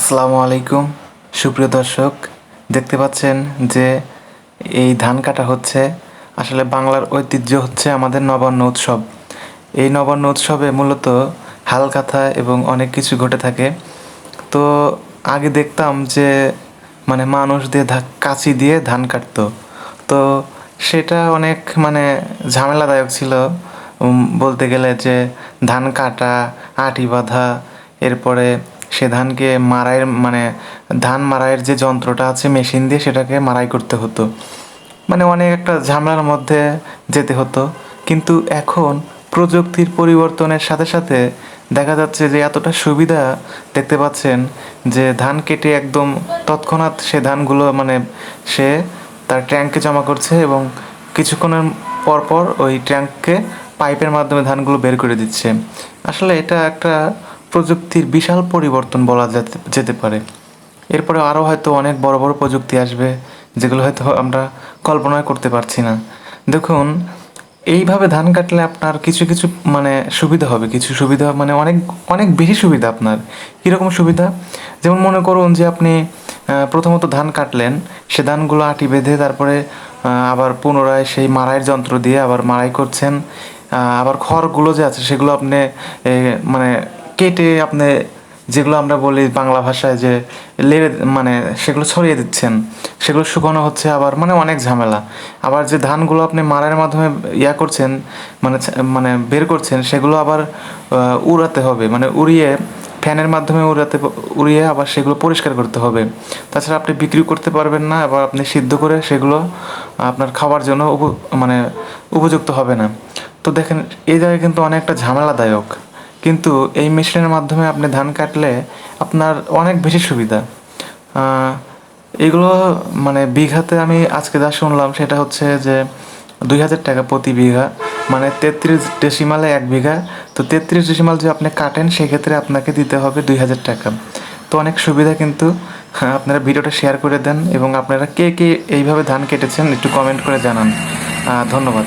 আসসালামু আলাইকুম সুপ্রিয় দর্শক, দেখতে পাচ্ছেন যে এই ধান কাটা হচ্ছে। আসলে বাংলার ঐতিহ্য হচ্ছে আমাদের নবান্ন উৎসব। এই নবান্ন উৎসবে মূলত হালকাথা এবং অনেক কিছু ঘটে থাকে। তো আগে দেখতাম যে মানুষ দিয়ে কাঁচি দিয়ে ধান কাটতো। তো সেটা অনেক ঝামেলাদায়ক ছিল। বলতে গেলে যে ধান কাটা, আটি বাঁধা, এরপরে সে ধানকে মাড়াইয়ের ধান মাড়াইয়ের যে যন্ত্রটা আছে মেশিন দিয়ে সেটাকে মাড়াই করতে হতো। অনেক একটা ঝামেলার মধ্যে যেতে হতো। কিন্তু এখন প্রযুক্তির পরিবর্তনের সাথে সাথে দেখা যাচ্ছে যে এতটা সুবিধা দেখতে পাচ্ছেন যে ধান কেটে একদম তৎক্ষণাৎ সে ধানগুলো সে তার ট্যাঙ্কে জমা করছে এবং কিছুক্ষণের পর পর ওই ট্যাঙ্ককে পাইপের মাধ্যমে ধানগুলো বের করে দিচ্ছে। আসলে এটা একটা প্রযুক্তির বিশাল পরিবর্তন বলা যেতে পারে। এরপরে আরও হয়তো অনেক বড় বড় প্রযুক্তি আসবে যেগুলো হয়তো আমরা কল্পনাই করতে পারছি না। দেখুন, এইভাবে ধান কাটলে আপনার কিছু কিছু সুবিধা হবে, কিছু সুবিধা অনেক অনেক বেশি সুবিধা আপনার। কীরকম সুবিধা? যেমন মনে করুন যে আপনি প্রথমত ধান কাটলেন, সে ধানগুলো আটি বেঁধে তারপরে আবার পুনরায় সেই মাড়াইয়ের যন্ত্র দিয়ে আবার মাড়াই করছেন। আবার খড়গুলো যে আছে সেগুলো আপনি মানে কেটে আপনি, যেগুলো আমরা বলি বাংলা ভাষায় যে লেড়ে, সেগুলো ছড়িয়ে দিচ্ছেন, সেগুলো শুকানো হচ্ছে। আবার অনেক ঝামেলা। আবার যে ধানগুলো আপনি মাড়াইয়ের মাধ্যমে করছেন, বের করছেন, সেগুলো আবার উড়াতে হবে, উড়িয়ে ফ্যানের মাধ্যমে উড়িয়ে আবার সেগুলো পরিষ্কার করতে হবে। তাছাড়া আপনি বিক্রি করতে পারবেন না, আবার আপনি সিদ্ধ করে সেগুলো আপনার খাওয়ার জন্য উপযুক্ত হবে না। তো দেখেন, এই জায়গায় কিন্তু অনেকটা ঝামেলাদায়ক। কিন্তু এই মেশিনের মাধ্যমে আপনি ধান কাটলে আপনার অনেক বেশি সুবিধা। এগুলো বিঘাতে আমি আজকে যা শুনলাম সেটা হচ্ছে যে 2,000 টাকা প্রতি বিঘা, 33 ডেসিমালে 1 বিঘা। তো 33 ডেসিমাল যদি আপনি কাটেন সেক্ষেত্রে আপনাকে দিতে হবে 2,000 টাকা। তো অনেক সুবিধা কিন্তু। আপনারা ভিডিওটা শেয়ার করে দেন এবং আপনারা কে কে এইভাবে ধান কেটেছেন একটু কমেন্ট করে জানান। ধন্যবাদ।